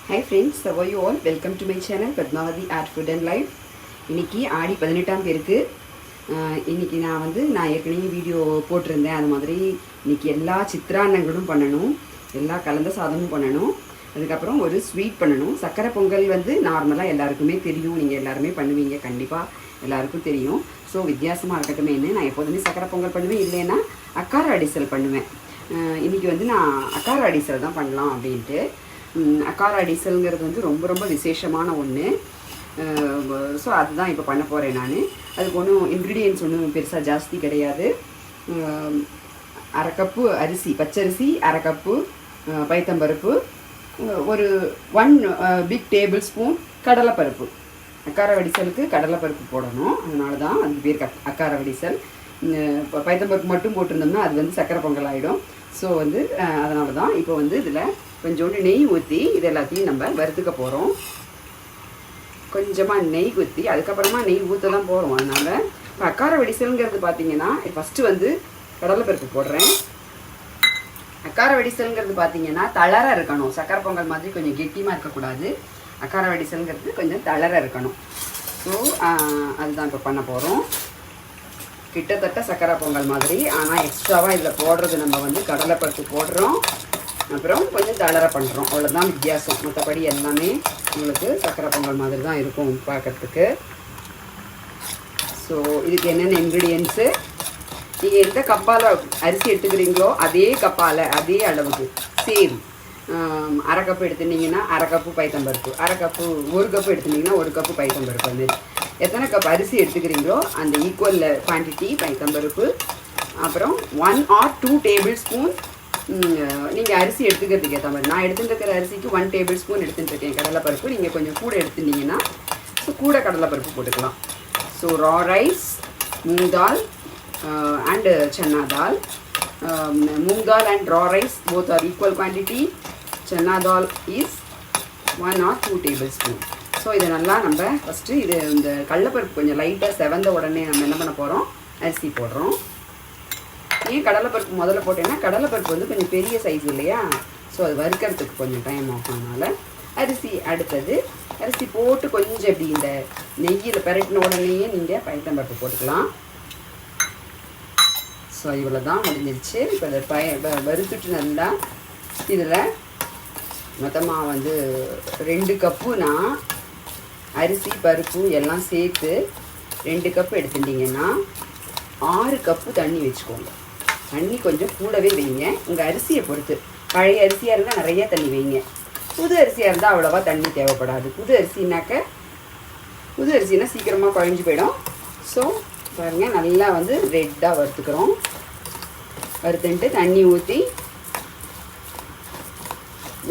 Hi friends, how are you all? Welcome to my channel Padmavati Art Food and Life. இன்னைக்கு ஆடி 18ஆம் பேருக்கு இன்னைக்கு நான் ஏற்கனவே வீடியோ போட்டிருந்தேன். அது மாதிரி இன்னைக்கு எல்லா சித்திரான்னங்களும் பண்ணணும், எல்லா கலந்த சாதமும் பண்ணணும், அதுக்கப்புறம் ஒரு ஸ்வீட் பண்ணணும். சக்கரை பொங்கல் நார்மலாக எல்லாருக்குமே தெரியும், நீங்கள் எல்லாருமே பண்ணுவீங்க, கண்டிப்பாக எல்லாருக்கும் தெரியும். ஸோ வித்தியாசமாக இருக்கட்டுமேன்னு நான் எப்போதுமே சக்கரை பொங்கல் பண்ணுவேன், இல்லைன்னா அக்கார அடிசல் பண்ணுவேன். இன்றைக்கி நான் அக்கார அடிசல் தான் பண்ணலாம் அப்படின்ட்டு. அக்கார அடிசல்ங்கிறது ரொம்ப ரொம்ப விசேஷமான ஒன்று. ஸோ அதுதான் இப்போ பண்ண போகிறேன் நான். அதுக்கு ஒன்றும் இன்க்ரீடியன்ட்ஸ் ஒன்றும் பெருசாக ஜாஸ்தி கிடையாது. அரை கப்பு அரிசி, பச்சரிசி, அரை கப்பு பைத்தம்பருப்பு, ஒரு 1 பிக் டேபிள் ஸ்பூன் கடலைப்பருப்பு. அக்கார வடிசலுக்கு கடலைப்பருப்பு போடணும், அதனால தான் அதுக்கு பேர் அக்கார வடிசல். இப்போ பைத்தம்பருப்பு மட்டும் போட்டிருந்தோம்னா அது சக்கரை பொங்கல் ஆகிடும். ஸோ அதனால தான் இப்போ இதில் கொஞ்சோண்டு நெய் ஊற்றி இது எல்லாத்தையும் நம்ம வறுத்துக்க போகிறோம். கொஞ்சமாக நெய் ஊற்றி அதுக்கப்புறமா நெய் ஊற்ற தான் போகிறோம். அதனால் இப்போ அக்கார வடிசல்ங்கிறது பார்த்தீங்கன்னா ஃபஸ்ட்டு கடலைப்பருப்பு போடுறேன். அக்கார வடிசல்ங்கிறது பார்த்தீங்கன்னா தளர இருக்கணும், சக்கரை பொங்கல் மாதிரி கொஞ்சம் கெட்டியமாக இருக்கக்கூடாது. அக்கார வடிசல்ங்கிறது கொஞ்சம் தளர இருக்கணும். ஸோ அதுதான் இப்போ பண்ண போகிறோம். கிட்டத்தட்ட சக்கரை பொங்கல் மாதிரி, ஆனால் எக்ஸ்ட்ராவாக இதில் போடுறது நம்ம கடலைப்பருப்பு போடுறோம், அப்புறம் கொஞ்சம் தளர பண்ணுறோம், அவ்வளோதான் வித்தியாசம். மற்றபடி எல்லாமே உங்களுக்கு சக்கரை பொங்கல் மாதிரி தான் இருக்கும் பார்க்குறதுக்கு. ஸோ இதுக்கு என்னென்ன இன்க்ரீடியன்ஸு, நீங்கள் எந்த கப்பால் அரிசி எடுத்துக்கிறீங்களோ அதே கப்பால் அதே அளவுக்கு சேம். அரை கப்பு எடுத்துட்டிங்கன்னா அரை கப்பு பைத்தம்பருப்பு, அரை கப்பு 1 கப்பு எடுத்துட்டிங்கன்னா 1 கப்பு பைத்தம்பருப்பு. அது எத்தனை கப் அரிசி எடுத்துக்கிறீங்களோ அந்த ஈக்குவல் குவான்டிட்டி பைத்தம்பருப்பு. அப்புறம் 1 or 2 டேபிள் ஸ்பூன் நீங்கள் அரிசி எடுத்துக்கிறதுக்கு ஏற்ற மாதிரி. நான் எடுத்துகிட்டு அரிசிக்கு 1 டேபிள் ஸ்பூன் எடுத்துகிட்டு கடலைப்பருப்பு. நீங்கள் கொஞ்சம் கூட எடுத்துட்டிங்கன்னா ஸோ கூட கடலைப்பருப்பு போட்டுக்கலாம். So raw rice, moong dal and chana dal. Moong dal and raw rice both are equal quantity. Chana dal is 1 or 2 tablespoon. So இதை நல்லா நம்ம ஃபஸ்ட்டு இந்த கடலைப்பருப்பு கொஞ்சம் லைட்டாக செவந்த உடனே நம்ம என்ன பண்ண போகிறோம், அரிசி போடுறோம். ஏன் கடலைப்பருப்பு முதல்ல போட்டேன்னா கடலைப்பருப்பு கொஞ்சம் பெரிய சைஸ் இல்லையா, ஸோ அது வறுக்கிறதுக்கு கொஞ்சம் டைம் ஆகும்னால அரிசி அடுத்தது. அரிசி போட்டு கொஞ்சம் இப்படி இந்த நெய்யில் பரட்டின உடனேயே நீங்கள் பைத்தம்பருப்பு போட்டுக்கலாம். ஸோ இவ்வளோ தான் முடிஞ்சிருச்சு. இப்போ இதை வறுத்துட்டு நல்லா இதில் மொத்தமாக 2 கப்பு நான் அரிசி பருப்பு எல்லாம் சேர்த்து 2 கப்பு எடுத்துட்டிங்கன்னா 6 கப்பு தண்ணி வச்சுக்கோங்க. தண்ணி கொஞ்சம் கூடவே வைங்க, உங்கள் அரிசியை பொறுத்து. பழைய அரிசியாக இருந்தால் நிறைய தண்ணி வைங்க, புது அரிசியாக இருந்தால் அவ்வளோவா தண்ணி தேவைப்படாது. புது அரிசினா சீக்கிரமாக குழஞ்சி போயிடும். ஸோ பாருங்கள், நல்லா ரெட்டாக வறுத்துக்கிறோம். வறுத்துன்ட்டு தண்ணி ஊற்றி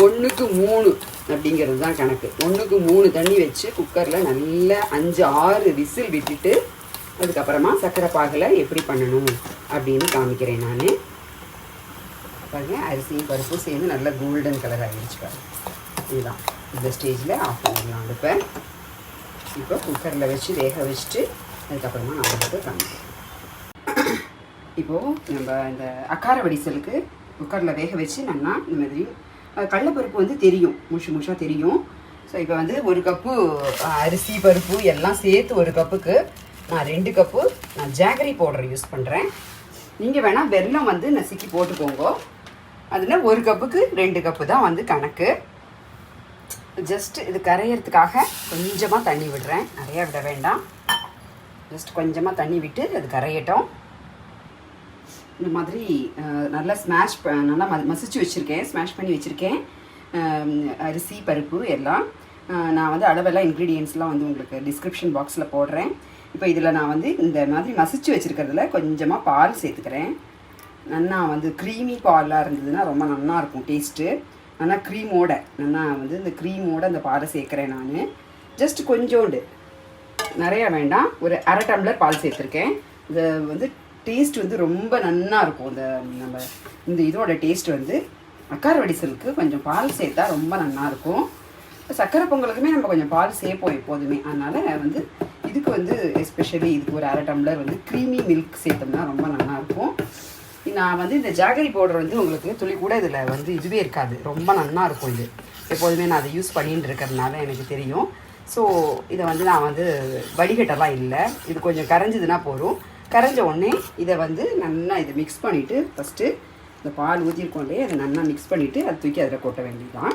1க்கு 3 அப்படிங்கிறது தான் கணக்கு. 1க்கு 3 தண்ணி வச்சு குக்கரில் நல்லா 5-6 விசில் விட்டுட்டு அதுக்கப்புறமா சக்கரை பாகில் எப்படி பண்ணணும் அப்படின்னு காமிக்கிறேன் நான். பாருங்கள், அரிசியும் பருப்பும் சேர்ந்து நல்லா கோல்டன் கலர் ஆகிடுச்சு பாருங்கள். இதுதான் இந்த ஸ்டேஜில் ஆஃப் பண்ணிடலாம் அடுப்பை. இப்போ குக்கரில் வச்சு வேக வச்சுட்டு அதுக்கப்புறமா நான் உங்களுக்கு காமிக்கிறேன். இப்போது நம்ம இந்த அக்கார வடிசலுக்கு குக்கரில் வேக வச்சு நல்லா இந்த மாதிரி கடலைப்பருப்பு தெரியும், முஷாக தெரியும். ஸோ இப்போ 1 கப்பு அரிசி பருப்பு எல்லாம் சேர்த்து 1 கப்புக்கு நான் 2 கப்பு நான் ஜாகரி பவுடர் யூஸ் பண்ணுறேன். நீங்கள் வேணால் வெல்லம் நசுக்கி போட்டுக்கோங்க. அதில் 1 கப்புக்கு 2 கப்பு தான் கணக்கு. ஜஸ்ட் இது கரையிறதுக்காக கொஞ்சமாக தண்ணி விடுறேன், நிறையா விட வேண்டாம். ஜஸ்ட் கொஞ்சமாக தண்ணி விட்டு அது கரையட்டும். இந்த மாதிரி நல்லா நல்லா மசிச்சு வச்சுருக்கேன், ஸ்மாஷ் பண்ணி வச்சுருக்கேன் அரிசி பருப்பு எல்லாம். நான் அளவெல்லாம் இன்க்ரீடியன்ஸ்லாம் உங்களுக்கு டிஸ்கிரிப்ஷன் பாக்ஸில் போடுறேன். இப்போ இதில் நான் இந்த மாதிரி மசிச்சு வச்சுருக்கிறதுல கொஞ்சமாக பால் சேர்த்துக்கிறேன். நல்லா க்ரீமி பாலாக இருந்ததுன்னா ரொம்ப நல்லாயிருக்கும் டேஸ்ட்டு. நல்லா க்ரீமோட நல்லா இந்த க்ரீமோட அந்த பாலை சேர்க்குறேன் நான். ஜஸ்ட் கொஞ்சோண்டு, நிறையா வேண்டாம், ஒரு அரை டம்ளர் பால் சேர்த்துருக்கேன். இது டேஸ்ட் ரொம்ப நல்லா இருக்கும். நம்ம இந்த இதோட டேஸ்ட் அக்கார வடிசலுக்கு கொஞ்சம் பால் சேர்த்தா ரொம்ப நல்லாயிருக்கும். சக்கரை பொங்கலுக்குமே நம்ம கொஞ்சம் பால் சேர்ப்போம் எப்போதுமே. அதனால் இதுக்கு எஸ்பெஷலி இதுக்கு ஒரு அரை டம்ளர் க்ரீமி மில்க் சேர்த்தோம்னா ரொம்ப நல்லாயிருக்கும். நான் இந்த ஜாகரி பவுடர் உங்களுக்கு துளி கூட இதில் இதுவே இருக்காது, ரொம்ப நல்லாயிருக்கும் இது. எப்போதுமே நான் அதை யூஸ் பண்ணிட்டு இருக்கிறதுனால எனக்கு தெரியும். ஸோ இதை வந்து நான் வந்து வடிகட்டெல்லாம் இல்லை. இது கொஞ்சம் கரைஞ்சிதுன்னா போதும். கரைஞ்ச உடனே இதை வந்து நல்லா இதை மிக்ஸ் பண்ணிவிட்டு ஃபஸ்ட்டு இந்த பால் ஊற்றிருக்கோம் இல்லையே அதை நல்லா மிக்ஸ் பண்ணிவிட்டு அதை தூக்கி அதில் கொட்ட வேண்டியதுதான்.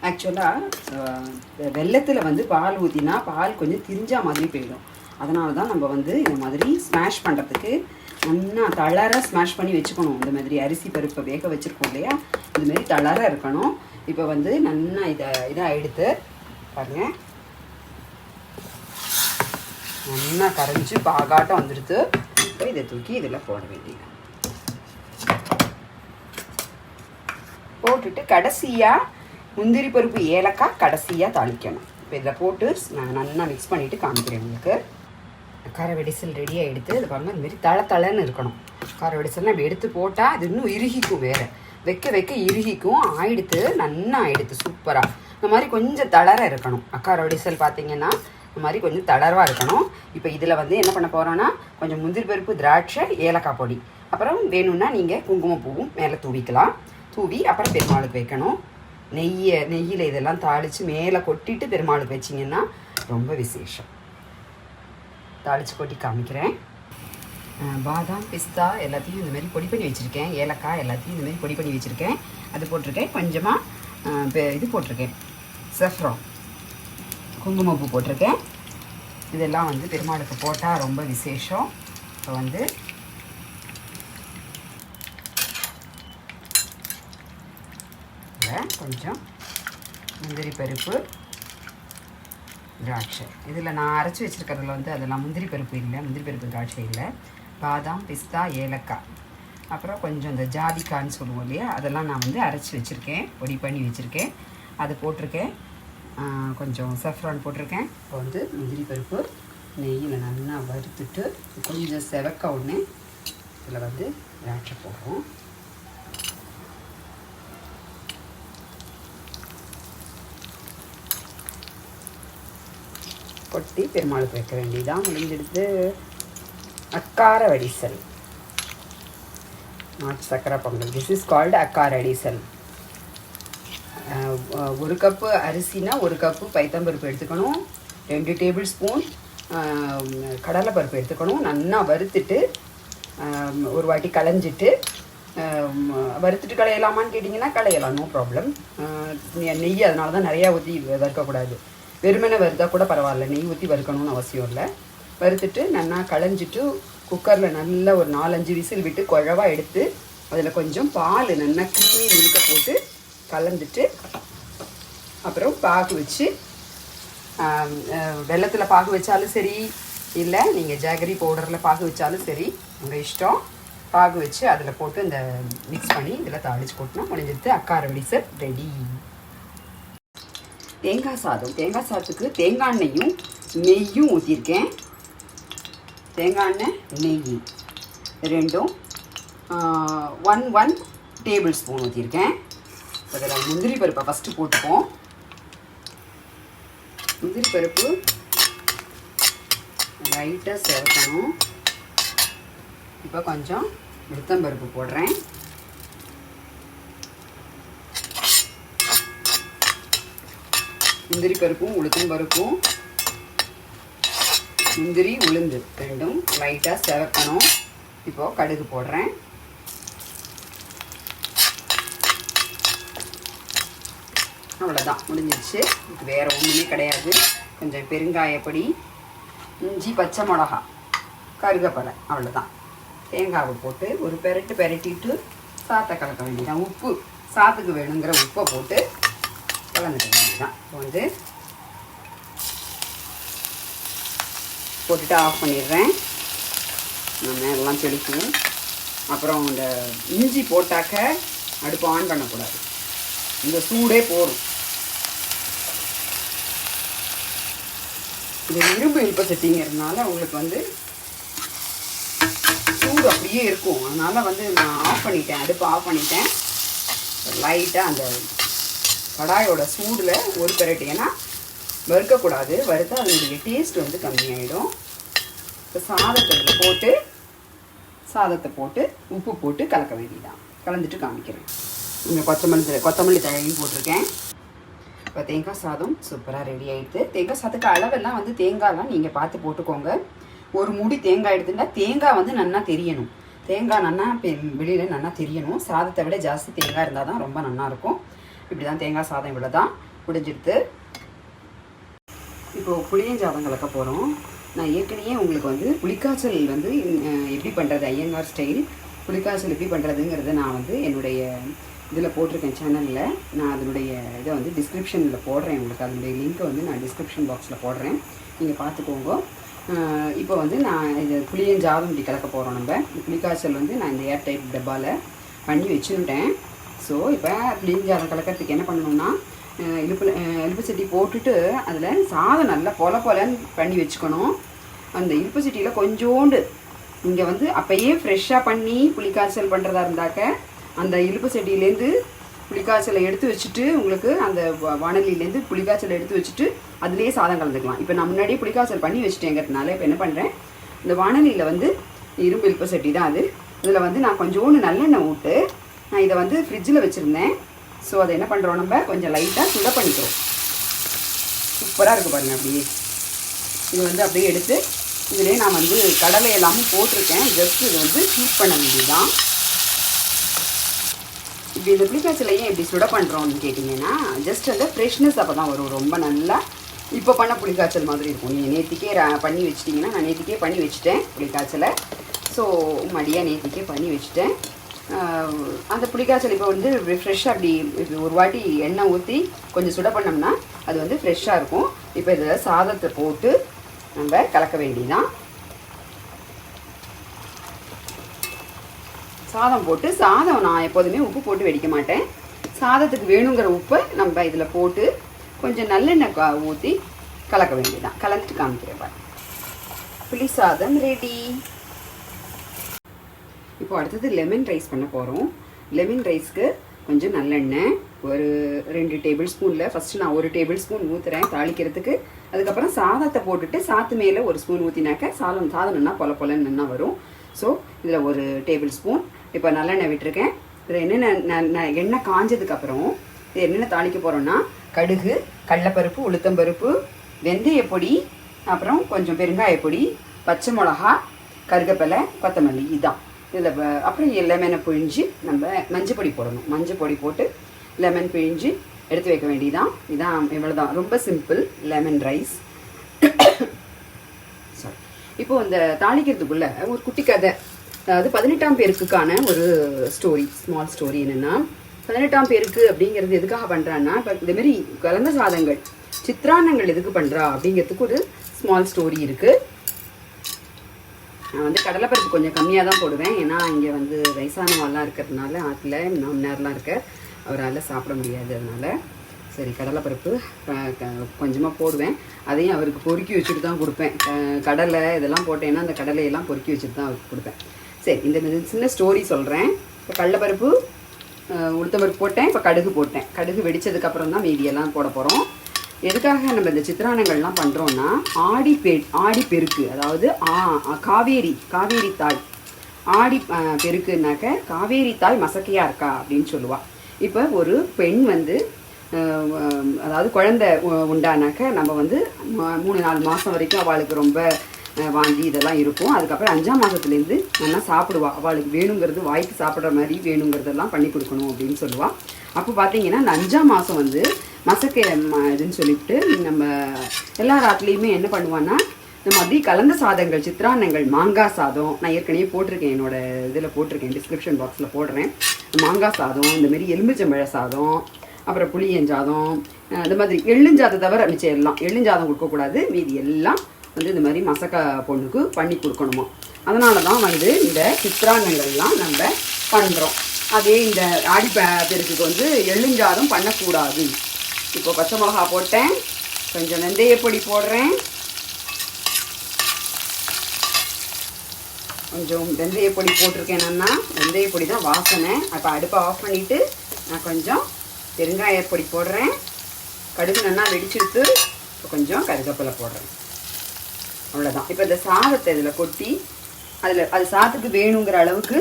ஆக்சுவலாக வெல்லத்தில் வந்து பால் ஊற்றினா பால் கொஞ்சம் திரிஞ்சா மாதிரி போயிடும். அதனால தான் நம்ம வந்து இந்த மாதிரி ஸ்மாஷ் பண்ணுறதுக்கு நல்லா தளராக ஸ்மாஷ் பண்ணி வச்சுக்கணும். இந்த மாதிரி அரிசி பருப்பை வேக வச்சுருக்கோம் இல்லையா, இதுமாரி தளராக இருக்கணும். இப்போ வந்து நல்லா இதாக எடுத்து பாருங்கள், நல்லா கரைஞ்சி பாகாட்டம் வந்துடுது. இப்போ இதை தூக்கி இதில் போட வேண்டியது. போட்டுட்டு கடைசியாக முந்திரி பருப்பு ஏலக்காய் கடைசியாக தாளிக்கணும். இப்போ இதில் போட்டு நான் நல்லா மிக்ஸ் பண்ணிவிட்டு காமிக்கிறேன் உங்களுக்கு. கார வெடிசல் ரெடியாக எடுத்து இது பாருங்கள், இதுமாரி தளன்னு இருக்கணும். கார வெடிசல் நம்ம எடுத்து போட்டால் அது இன்னும் இறுகிக்கும், வேறு வைக்க வைக்க இறுகிக்கும். ஆயிடுத்து, நல்லா ஆயிடுத்து சூப்பராக. இந்த மாதிரி கொஞ்சம் தளர இருக்கணும். கார வெடிசல் பார்த்தீங்கன்னா இந்த மாதிரி கொஞ்சம் தளர்வாக இருக்கணும். இப்போ இதில் வந்து என்ன பண்ண போகிறோன்னா கொஞ்சம் முந்திரி பருப்பு, திராட்சை, ஏலக்காய் பொடி, அப்புறம் வேணும்னா நீங்கள் குங்குமப்பூவும் மேலே தூவிக்கலாம். தூவி அப்புறம் பெருமாளுக்கு வைக்கணும். நெய்யில் இதெல்லாம் தாளித்து மேலே கொட்டிட்டு பெருமாளுக்கு வச்சிங்கன்னா ரொம்ப விசேஷம். தாளித்து கொட்டி காமிக்கிறேன். பாதாம், பிஸ்தா எல்லாத்தையும் இந்தமாரி பொடி பண்ணி வச்சுருக்கேன். ஏலக்காய் எல்லாத்தையும் இந்தமாரி பொடி பண்ணி வச்சுருக்கேன். அது போட்டிருக்கேன். கொஞ்சமாக இது போட்டிருக்கேன், சஃப்ரான், குங்குமப்பூ போட்டிருக்கேன். இதெல்லாம் வந்து பெருமாளுக்கு போட்டால் ரொம்ப விசேஷம். இப்போ வந்து கொஞ்சம் முந்திரி பருப்பு, திராட்சை. இதில் நான் அரைச்சி வச்சுருக்கிறதுல வந்து அதெல்லாம் முந்திரி பருப்பு இல்லை, முந்திரி பருப்பு திராட்சை இல்லை. பாதாம், பிஸ்தா, ஏலக்காய், அப்புறம் கொஞ்சம் இந்த ஜாதிக்கான்னு சொல்லுவோம் இல்லையா, அதெல்லாம் நான் வந்து அரைச்சி வச்சுருக்கேன், பொடி பண்ணி வச்சுருக்கேன். அது போட்டிருக்கேன். கொஞ்சம் சஃப்ரான் போட்டிருக்கேன். இப்போ வந்து முந்திரி பருப்பு நெய்யில் நல்லா வறுத்துட்டு கொஞ்சம் செவக்க உடனே இதில் வந்து திராட்சை போடுறோம். கொட்டி பெருமாளுக்கு வைக்க வேண்டியதான், முடிஞ்செடுத்து. அக்கார வடிசல், நாட்டு சக்கரை pongal. This is called akkara vadisal. 1 cup அரிசினா 1 கப்பு பைத்தம்பருப்பு எடுத்துக்கணும். 2 டேபிள் ஸ்பூன் கடலைப்பருப்பு எடுத்துக்கணும். நல்லா வறுத்துட்டு ஒரு வாட்டி களைஞ்சிட்டு, வறுத்துட்டு களையலாமான்னு கேட்டிங்கன்னா களையலாம், நோ ப்ராப்ளம். நெய் அதனால தான் நிறையா ஊற்றி வறுக்கக்கூடாது. வெறுமனை வறுத்தா கூட பரவாயில்ல, நெய் ஊற்றி வறுக்கணும்னு அவசியம் இல்லை. வறுத்துட்டு நல்லா களைஞ்சிட்டு குக்கரில் நல்லா ஒரு 4-5 விசில் விட்டு குழவாக எடுத்து அதில் கொஞ்சம் பால் நல்லா க்ரீமி மில்க போட்டு கலந்துட்டு அப்புறம் பாகு வச்சு, வெல்லத்தில் பாகு வச்சாலும் சரி, இல்லை நீங்கள் ஜாகரி பவுடரில் பாகு வச்சாலும் சரி, உங்கள் இஷ்டம். பாகு வச்சு அதில் போட்டு இந்த மிக்ஸ் பண்ணி இதில் தாளித்து போட்டுனா முடிஞ்சிடுத்து அக்கார வடிசல் ரெடி. தேங்காய் சாதம். தேங்காய் சாதத்துக்கு தேங்காய் எண்ணெயும் நெய்யும் ஊற்றிருக்கேன். தேங்காய் எண்ணெய், நெய் ரெண்டும் 1 டேபிள் ஸ்பூன் ஊற்றிருக்கேன். அதில் முந்திரி பருப்பை ஃபஸ்ட்டு போட்டுப்போம். முந்திரி பருப்பு லைட்டாக சேர்க்கணும். இப்போ கொஞ்சம் உளுத்தம்பருப்பு போடுறேன். முந்திரி பருப்பும் உளுத்தம் பருப்பும், முந்திரி உளுந்து ரெண்டும் லைட்டாக செவக்கணும். இப்போது கடுகு போடுறேன். அவ்வளோதான், முடிஞ்சிடுச்சு. இது வேறு ஒன்றுமே கிடையாது. கொஞ்சம் பெருங்காயப்பொடி, இஞ்சி, பச்சை மிளகா, கருவேப்பிலை, அவ்வளோதான். தேங்காவை போட்டு ஒரு பெரட்டிட்டு சாத்தை கலக்க வேண்டியதான். உப்பு சாத்துக்கு வேணுங்கிற உப்பை போட்டு கலந்துக்க வேண்டியதான். இப்போ வந்து போட்டுட்டு ஆஃப் பண்ணிடுறேன். நம்ம எல்லாம் தெளிக்குவோம். அப்புறம் இந்த இஞ்சி போட்டாக்க அடுப்பு ஆன் பண்ணக்கூடாது, இந்த சூடே போடும். இது இரும்பு இழுப்ப சட்டிங்கிறதுனால உங்களுக்கு வந்து சூடு அப்படியே இருக்கும். அதனால் வந்து நான் ஆஃப் பண்ணிட்டேன், அடுப்பு ஆஃப் பண்ணிட்டேன். லைட்டாக அந்த கடாயோட சூடில் ஒரு பெரட்டிங்கன்னா வறுக்கக்கூடாது, வறுத்தா அதனுடைய டேஸ்ட் வந்து கம்மியாயிடும். இப்போ சாதத்தை போட்டு உப்பு போட்டு கலக்க வேண்டியதான். கலந்துட்டு காமிக்கிறேன். இந்த கொத்தமல்லி தழையும் போட்டிருக்கேன். இப்போ தேங்காய் சாதம் சூப்பராக ரெடி ஆகிடுது. தேங்காய் சாதத்துக்கு அளவெல்லாம் வந்து தேங்காய்லாம் நீங்கள் பார்த்து போட்டுக்கோங்க. ஒரு மூடி தேங்காய் எடுத்துட்டா தேங்காய் வந்து நல்லா தெரியணும். தேங்காய் நல்லா வெளியில் நல்லா தெரியணும். சாதத்தை விட ஜாஸ்தி தேங்காய் இருந்தால் தான் ரொம்ப நல்லாயிருக்கும். இப்படி தான் தேங்காய் சாதம் இவ்வளோ தான் முடிஞ்சிடுது. இப்போது புளியஞ்சாதம் கலக்க போகிறோம். நான் ஏற்கனவே உங்களுக்கு வந்து புளிக்காய்ச்சல் வந்து எப்படி பண்ணுறது, ஐயங்கார் ஸ்டைல் புளிக்காய்ச்சல் எப்படி பண்ணுறதுங்கிறத நான் வந்து என்னுடைய இதில் போட்டிருக்கேன் சேனலில். நான் அதனுடைய இதை வந்து டிஸ்கிரிப்ஷனில் போடுறேன். உங்களுக்கு அதனுடைய லிங்க்கை வந்து நான் டிஸ்கிரிப்ஷன் பாக்ஸில் போடுறேன், நீங்கள் பார்த்துக்கோங்க. இப்போ வந்து நான் இது புளியஞ்சாதம் இப்படி கலக்க போகிறோம். நம்ம புளிக்காய்ச்சல் வந்து நான் இந்த ஏர் டைப் டப்பாவில் பண்ணி வச்சுருட்டேன். ஸோ இப்போ புளியஞ்சாதம் கலக்கிறதுக்கு என்ன பண்ணணும்னா, இழுப்பு சட்டி போட்டுட்டு அதில் சாதம் நல்லா பொலன்னு பண்ணி வச்சுக்கணும். அந்த இழுப்பு சட்டியில் கொஞ்சோண்டு இங்கே வந்து அப்போயே ஃப்ரெஷ்ஷாக பண்ணி புளிக்காய்ச்சல் பண்ணுறதா இருந்தாக்க அந்த இழுப்பு சட்டியிலேருந்து புளிக்காய்ச்சலை எடுத்து வச்சுட்டு உங்களுக்கு அந்த வானலியிலேருந்து புளிக்காய்ச்சலை எடுத்து வச்சுட்டு அதுலேயே சாதம் கலந்துக்கலாம். இப்போ நான் முன்னாடியே புளிக்காய்ச்சல் பண்ணி வச்சுட்டேங்கிறதுனால இப்போ என்ன பண்ணுறேன், இந்த வானலியில் வந்து இரும்பு இழுப்பு சட்டி தான் அது. இதில் வந்து நான் கொஞ்சோண்டு நல்லெண்ணெய் விட்டு நான் இதை வந்து ஃப்ரிட்ஜில் வச்சுருந்தேன். ஸோ அதை என்ன பண்ணுறோம், நம்ம கொஞ்சம் லைட்டாக சுட பண்ணிக்கிறோம். சூப்பராக இருக்குது பாருங்கள். அப்படியே இது வந்து அப்படியே எடுத்து இதிலே நான் வந்து கடலை எல்லாமே போட்டிருக்கேன். ஜஸ்ட் இது வந்து ஹீட் பண்ண வேண்டியதுதான். இப்படி இந்த புளிக்காய்ச்சலையே எப்படி சுட பண்ணுறோம்னு கேட்டிங்கன்னா, ஜஸ்ட் அந்த ஃப்ரெஷ்னஸ் அப்போ தான் வரும். ரொம்ப நல்லா இப்போ பண்ண புளிக்காய்ச்சல் மாதிரி இருக்கும். நீங்கள் நேற்றுக்கே பண்ணி வச்சிட்டிங்கன்னா, நான் நேற்றுக்கே பண்ணி வச்சுட்டேன் புளிக்காய்ச்சலை. ஸோ மடியாக நேற்றுக்கே பண்ணி வச்சுட்டேன். அந்த புளிக்காய்ச்சல் இப்போ வந்து ஃப்ரெஷ்ஷாக அப்படி ஒரு வாட்டி எண்ணெய் ஊற்றி கொஞ்சம் சுட பண்ணோம்னா அது வந்து ஃப்ரெஷ்ஷாக இருக்கும். இப்போ இதில் சாதத்தை போட்டு நம்ம கலக்க வேண்டியதான். சாதம் போட்டு நான் எப்போதுமே உப்பு போட்டு வெடிக்க மாட்டேன். சாதத்துக்கு வேணுங்கிற உப்பை நம்ம இதில் போட்டு கொஞ்சம் நல்லெண்ணெய் ஊற்றி கலக்க வேண்டியதான். கலந்துட்டு காமிக்கிறேன். புளி சாதம் ரெடி. இப்போ அடுத்தது லெமன் ரைஸ் பண்ண போகிறோம். லெமன் ரைஸ்க்கு கொஞ்சம் நல்லெண்ணெய் ஒரு 2 டேபிள் ஸ்பூனில் ஃபஸ்ட்டு நான் 1 டேபிள் ஸ்பூன் ஊற்றுறேன் தாளிக்கிறதுக்கு. அதுக்கப்புறம் சாதத்தை போட்டுட்டு சாத்து மேலே 1 ஸ்பூன் ஊற்றினாக்க சாதம் நல்லா பொலன்னு வரும். ஸோ இதில் 1 டேபிள் ஸ்பூன் இப்போ நல்லெண்ணெய் விட்டுருக்கேன். இதில் என்னென்ன எண்ணெய் காஞ்சதுக்கப்புறம் இது என்னென்ன தாளிக்க போகிறோன்னா, கடுகு, கடலைப்பருப்பு, உளுத்தம்பருப்பு, வெந்தயப்பொடி, அப்புறம் கொஞ்சம் பெருங்காயப்பொடி, பச்சை மிளகா, கருவேப்பிலை, கொத்தமல்லி. இதுதான் இதில். அப்புறம் லெமனை பிழிஞ்சு நம்ம மஞ்சள் பொடி போடணும். மஞ்சள் பொடி போட்டு லெமன் பிழிஞ்சு எடுத்து வைக்க வேண்டியதான். இதான் இவ்வளோதான், ரொம்ப சிம்பிள் லெமன் ரைஸ். சாரி. இப்போது இந்த தாளிக்கிறதுக்குள்ளே ஒரு குட்டி கதை, அதாவது 18ஆம் பேருக்குக்கான ஒரு ஸ்டோரி, ஸ்மால் ஸ்டோரி. என்னென்னா, 18ஆம் பேருக்கு அப்படிங்கிறது எதுக்காக பண்ணுறான்னா, இப்போ இதேமாரி கலந்த சாதங்கள் சித்ரான்னங்கள் எதுக்கு பண்ணுறா அப்படிங்கிறதுக்கு ஒரு ஸ்மால் ஸ்டோரி இருக்குது. நான் வந்து கடலைப்பருப்பு கொஞ்சம் கம்மியாக தான் போடுவேன். ஏன்னா இங்கே வந்து வயசானவெல்லாம் இருக்கிறதுனால ஆற்றில் மாமனார்லாம் இருக்க அவரால் சாப்பிட முடியாது. அதனால் சரி கடலைப்பருப்பு கொஞ்சமாக போடுவேன். அதையும் அவருக்கு பொறுக்கி வச்சுட்டு தான் கொடுப்பேன். கடலை இதெல்லாம் போட்டேன்னா அந்த கடலையெல்லாம் பொறுக்கி வச்சுட்டு தான் அவருக்கு கொடுப்பேன். சரி, இந்த சின்ன ஸ்டோரி சொல்கிறேன். இப்போ கடலைப்பருப்பு, உளுத்தம்பருப்பு போட்டேன். இப்போ கடுகு போட்டேன். கடுகு வெடித்ததுக்கப்புறம் தான் மீதியெல்லாம் போட போகிறோம். எதுக்காக நம்ம இந்த சித்திரானங்கள்லாம் பண்ணுறோன்னா, ஆடி பெருக்கு, அதாவது காவேரி தாய் ஆடி பெருக்குனாக்க காவேரி தாய் மசக்கையாக இருக்கா அப்படின்னு சொல்லுவாள். இப்போ ஒரு பெண் வந்து அதாவது குழந்தை உண்டானாக்க நம்ம வந்து 3-4 மாதம் வரைக்கும் அவளுக்கு ரொம்ப வாந்தி இதெல்லாம் இருக்கும். அதுக்கப்புறம் 5ஆம் மாதத்துலேருந்து நல்லா சாப்பிடுவாள். அவளுக்கு வேணுங்கிறது வாய்க்கு சாப்பிட்ற மாதிரி வேணுங்கிறதெல்லாம் பண்ணி கொடுக்கணும் அப்படின்னு சொல்லுவாள். அப்போ பார்த்தீங்கன்னா இந்த 5ஆம் மாதம் வந்து மசக்கை இதுன்னு சொல்லிவிட்டு நம்ம எல்லா ராத்துலேயுமே என்ன பண்ணுவான்னா, இந்த மாதிரி கலந்த சாதங்கள், சித்ரான்னங்கள், மாங்காய் சாதம் நான் ஏற்கனவே போட்டிருக்கேன், என்னோடய இதில் போட்டிருக்கேன், டிஸ்கிரிப்ஷன் பாக்ஸில் போடுறேன். மாங்காய் சாதம், இந்தமாரி எலுமிச்சம்பழ சாதம், அப்புறம் புளியஞ்சாதம், இந்த மாதிரி எள்ளுஞ்சாதம் தவிர மிச்சம் எல்லாம் எள்ளுஞ்சாதம் கொடுக்கக்கூடாது. மீதி எல்லாம் வந்து இந்த மாதிரி மசக்கா பொண்ணுக்கு பண்ணி கொடுக்கணுமா. அதனால தான் வந்து இந்த சித்ரான்னங்கள்லாம் நம்ம பண்ணுறோம். அதே இந்த ஆடி பெருக்குக்கு வந்து எள்ளுஞ்சாதம் பண்ணக்கூடாது. இப்போ பச்சை மிளகா போட்டேன், கொஞ்சம் வெந்தயப்பொடி போடுறேன், கொஞ்சம் வெந்தயப்பொடி போட்டிருக்கேன். என்னன்னா வெந்தயப்பொடி தான் வாசனை. அப்போ அடுப்பை ஆஃப் பண்ணிவிட்டு நான் கொஞ்சம் பெருங்காயப்பொடி போடுறேன். கடுகு நல்லா வெடிச்சுட்டு இப்போ கொஞ்சம் கருவேப்பிலை போடுறேன். அவ்வளோதான். இப்போ இந்த சாதத்தை இதில் கொட்டி அது சாதத்துக்கு வேணுங்கிற அளவுக்கு